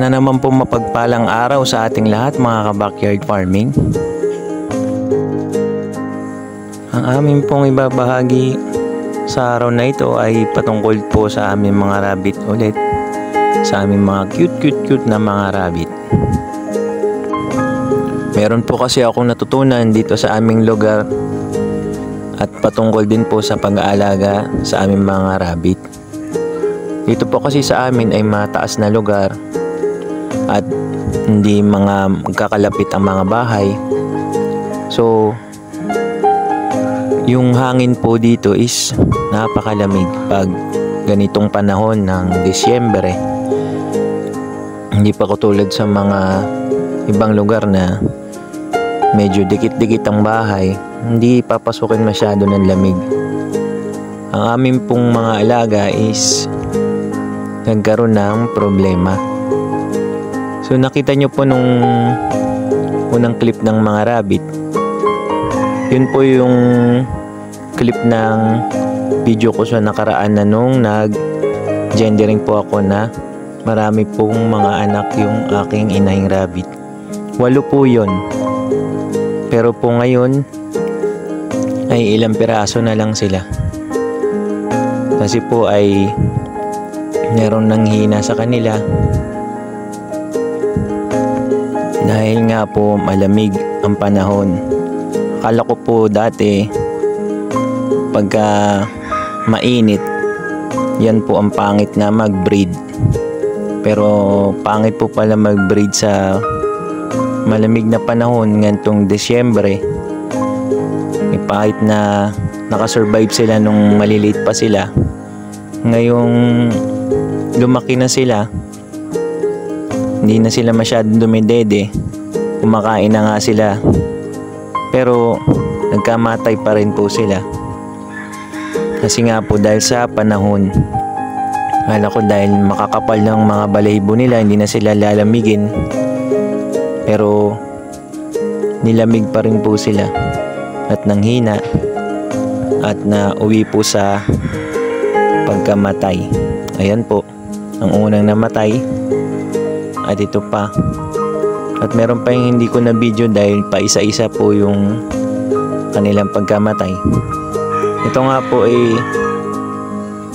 Sana naman po mapagpalang araw sa ating lahat mga ka-backyard farming. Ang amin pong ibabahagi sa araw na ito ay patungkol po sa aming mga rabbit ulit. Sa aming mga cute na mga rabbit. Meron po kasi akong natutunan dito sa aming lugar at patungkol din po sa pag-aalaga sa aming mga rabbit. Dito po kasi sa amin ay mataas na lugar at hindi mga magkakalapit ang mga bahay. So, yung hangin po dito is napakalamig pag ganitong panahon ng Disyembre. Hindi pa katulad sa mga ibang lugar na medyo dikit-dikit ang bahay, hindi papasukin masyado ng lamig. Ang amin pong mga alaga is nagkaroon ng problema. So nakita nyo po nung unang clip ng mga rabbit, yun po yung clip ng video ko sa nakaraan na nung nag-gendering po ako na marami pong mga anak yung aking inahing rabbit. 8 po yun. Pero po ngayon ay ilang piraso na lang sila. Kasi po ay meron nang hina sa kanila. Dahil nga po malamig ang panahon. Akala ko po dati pagka mainit, yan po ang pangit na mag-breed. Pero pangit po pala mag-breed sa malamig na panahon ngayong Disyembre. Kahit na nakasurvive sila nung maliliit pa sila, ngayong lumaki na sila, hindi na sila masyadong dumidede, kumakain na nga sila, pero nagkamatay pa rin po sila. Kasi nga po dahil sa panahon, akala ko dahil makakapal ng mga balahibo nila, hindi na sila lalamigin, pero nilamig pa rin po sila at nanghina at nauwi po sa pagkamatay. Ayan po ang unang namatay at ito pa, at meron pa yung hindi ko na video dahil pa isa-isa po yung kanilang pagkamatay. Ito nga po ay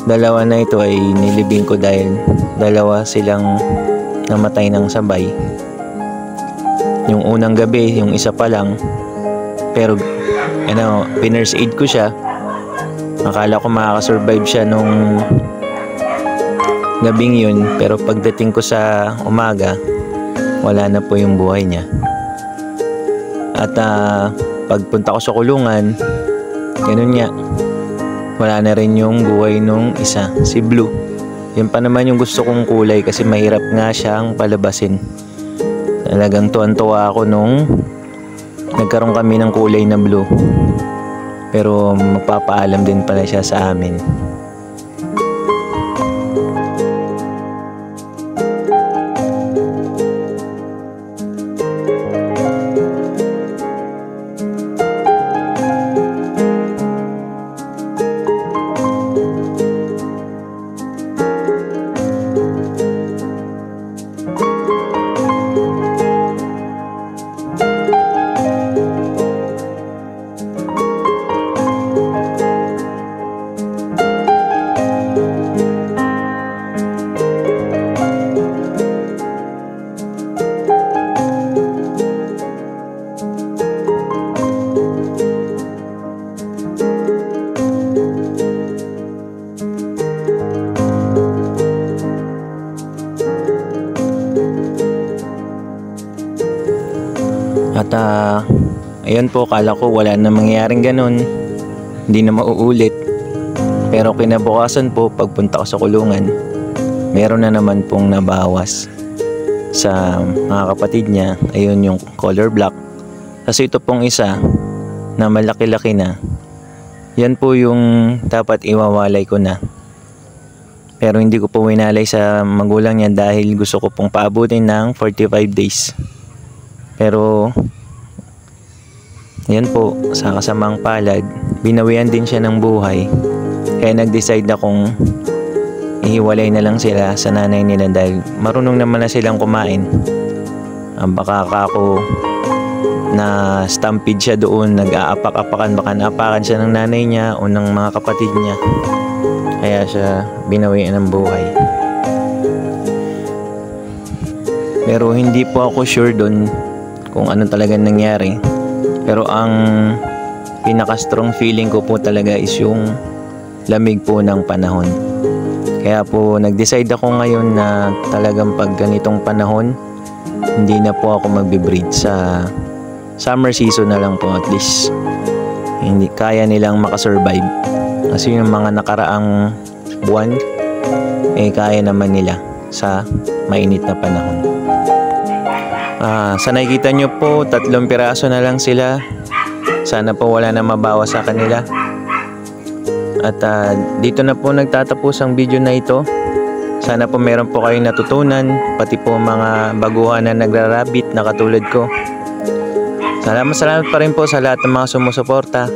dalawa na ito ay nilibing ko dahil dalawa silang namatay ng sabay. Yung unang gabi, yung isa pa lang, pero pinurse aid ko siya. Akala ko makakasurvive siya nung gabing yun, pero pagdating ko sa umaga, wala na po yung buhay niya. At pagpunta ko sa kulungan, ganun nga, wala na rin yung buhay nung isa, si Blue. Yan pa naman yung gusto kong kulay kasi mahirap nga siyang palabasin. Talagang tuwan-tuwa ako nung nagkaroon kami ng kulay na blue. Pero magpapaalam din pala siya sa amin. At ayun po, kala ko wala na mangyayaring ganun, hindi na mauulit. Pero kinabukasan po, pagpunta ko sa kulungan, meron na naman pong nabawas sa mga kapatid niya. Ayun yung color black. Kasi ito pong isa na malaki-laki na, yan po yung dapat iwawalay ko na. Pero hindi ko po winalay sa magulang niya dahil gusto ko pong paabutin ng 45 days. Pero yan po, sa kasamang palad, binawian din siya ng buhay. Kaya nag-decide akong ihiwalay na lang sila sa nanay nila dahil marunong naman na silang kumain. Baka ako na stampede siya doon, nag-aapak-apakan, baka naapakan siya ng nanay niya o ng mga kapatid niya, kaya siya binawian ng buhay. Pero hindi po ako sure doon kung ano talaga nangyari, pero ang pinaka-strong feeling ko po talaga is yung lamig po ng panahon. Kaya po nag-decide ako ngayon na talagang pag ganitong panahon, hindi na po ako magbe-breed. Sa summer season na lang po, at least hindi kaya nilang makasurvive. Kasi yung mga nakaraang buwan, kaya naman nila sa mainit na panahon. Sa nakikita nyo po, 3 piraso na lang sila. Sana po wala na mabawas sa kanila. At dito na po nagtatapos ang video na ito. Sana po meron po kayong natutunan, pati po mga baguhan na nagra-rabbit na katulad ko. Salamat pa rin po sa lahat ng mga sumusuporta.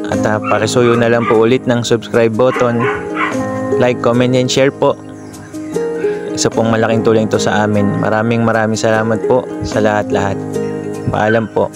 At pakisuyo na lang po ulit ng subscribe button, like, comment, and share po. Isa pong malaking tulong ito sa amin. Maraming salamat po sa lahat-lahat. Paalam po.